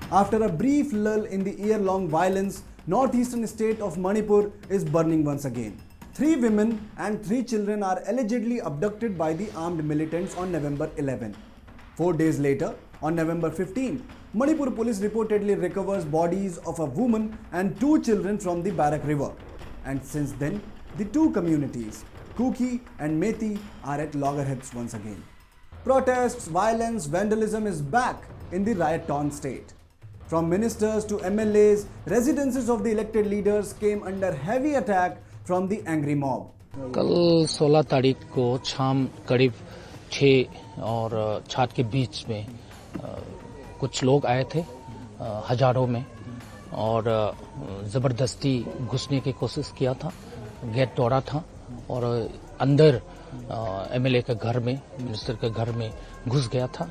After a brief lull in the year-long violence, northeastern state of Manipur is burning once again. 3 women and 3 children are allegedly abducted by the armed militants on November 11. 4 days later, on November 15, Manipur police reportedly recovers bodies of a woman and 2 children from the Barak River. And since then, the 2 communities, Kuki and Methi, are at loggerheads once again. Protests, violence, vandalism is back in the riot-torn state. From ministers to MLAs, residences of the elected leaders came under heavy attack from the angry mob. कल 16 तारीख को शाम करीब 6 और 7 के बीच में कुछ लोग आए थे हजारों में और ज़बरदस्ती घुसने की कोशिश किया था, गेट तोड़ा था और अंदर एमएलए के घर में, मिनिस्टर के घर में घुस गया था.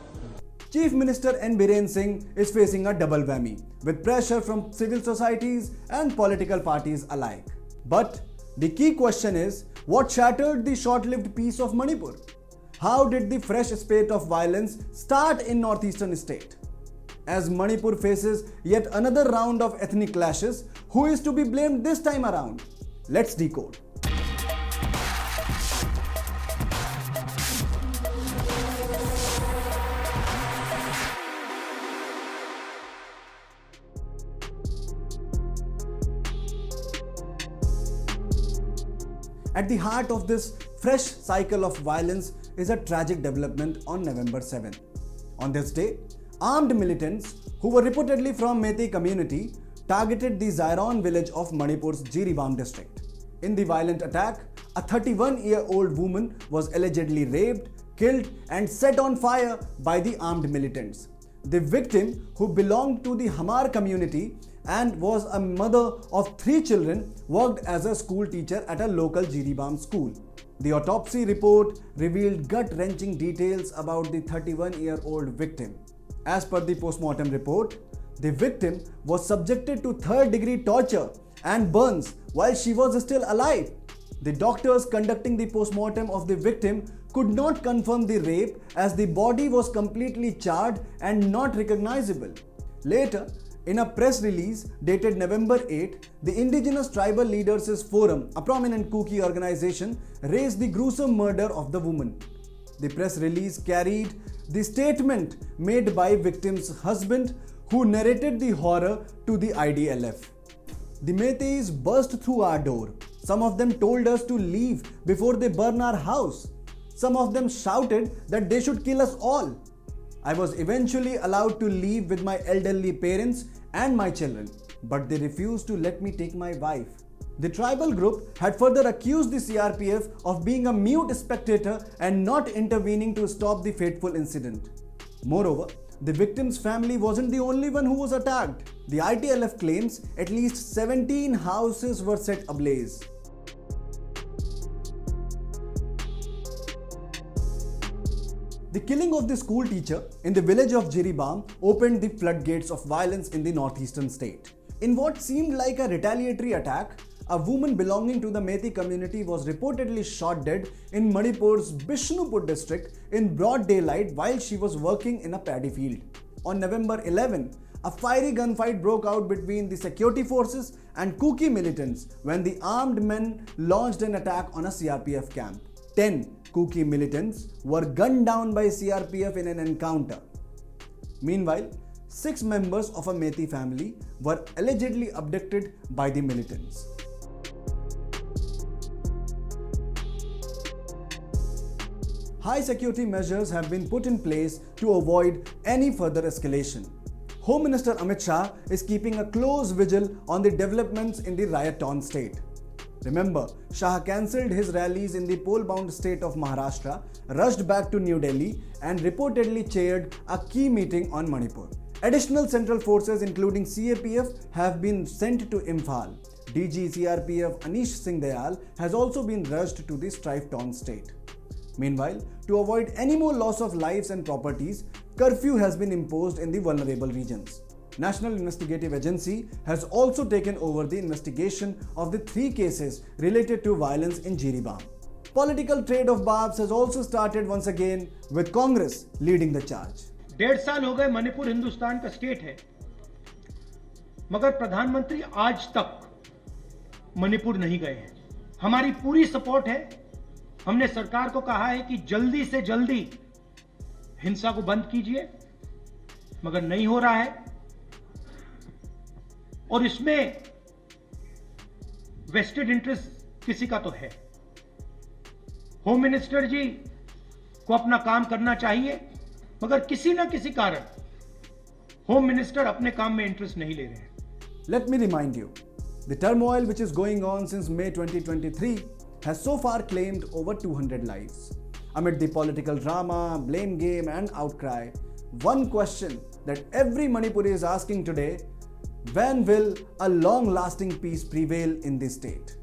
Chief Minister N. Biren Singh is facing a double whammy with pressure from civil societies and political parties alike. But the key question is, what shattered the short-lived peace of Manipur? How did the fresh spate of violence start in northeastern state? As Manipur faces yet another round of ethnic clashes, who is to be blamed this time around? Let's decode. At the heart of this fresh cycle of violence is a tragic development on November 7. On this day, armed militants who were reportedly from Methi community targeted the Zairon village of Manipur's Jiribam district. In the violent attack, a 31-year-old woman was allegedly raped, killed and set on fire by the armed militants. The victim, who belonged to the Hamar community and was a mother of 3 children, worked as a school teacher at a local Jiribam school. The autopsy report revealed gut-wrenching details about the 31-year-old victim. As per the postmortem report, the victim was subjected to third-degree torture and burns while she was still alive. The doctors conducting the postmortem of the victim could not confirm the rape as the body was completely charred and not recognizable. Later, in a press release dated November 8, the Indigenous Tribal Leaders Forum, a prominent Kuki organization, raised the gruesome murder of the woman. The press release carried the statement made by victim's husband, who narrated the horror to the IDLF. The Methis burst through our door. Some of them told us to leave before they burn our house. Some of them shouted that they should kill us all. I was eventually allowed to leave with my elderly parents and my children, but they refused to let me take my wife. The tribal group had further accused the CRPF of being a mute spectator and not intervening to stop the fateful incident. Moreover, the victim's family wasn't the only one who was attacked. The ITLF claims at least 17 houses were set ablaze. The killing of the school teacher in the village of Jiribam opened the floodgates of violence in the northeastern state. In what seemed like a retaliatory attack, a woman belonging to the Methi community was reportedly shot dead in Manipur's Bishnupur district in broad daylight while she was working in a paddy field. On November 11, a fiery gunfight broke out between the security forces and Kuki militants when the armed men launched an attack on a CRPF camp. 10 Kuki militants were gunned down by CRPF in an encounter. Meanwhile, 6 members of a Methi family were allegedly abducted by the militants. High security measures have been put in place to avoid any further escalation. Home Minister Amit Shah is keeping a close vigil on the developments in the riot-torn state. Remember, Shah cancelled his rallies in the poll-bound state of Maharashtra, rushed back to New Delhi and reportedly chaired a key meeting on Manipur. Additional central forces including CAPF have been sent to Imphal. DG CRPF Anish Singh Dayal has also been rushed to the strife-torn state. Meanwhile, to avoid any more loss of lives and properties, curfew has been imposed in the vulnerable regions. National Investigative Agency has also taken over the investigation of the 3 cases related to violence in Jiribam. Political trade of barbs has also started once again, with Congress leading the charge. 1.5 साल हो गए मणिपुर हिंदुस्तान का state है, मगर प्रधानमंत्री आज तक मणिपुर नहीं गए हैं। हमारी पूरी सपोर्ट है। हमने सरकार को कहा है कि जल्दी से जल्दी हिंसा को बंद कीजिए, मगर नहीं हो रहा है। और इसमें वेस्टेड इंटरेस्ट किसी का तो है। होम मिनिस्टर जी को अपना काम करना चाहिए, मगर किसी ना किसी कारण होम मिनिस्टर अपने काम में इंटरेस्ट नहीं ले रहे हैं। Let me remind you, the turmoil which is going on since May 2023 has so far claimed over 200 lives. Amid the political drama, blame game and outcry, one question that every Manipuri is asking today: when will a long-lasting peace prevail in this state?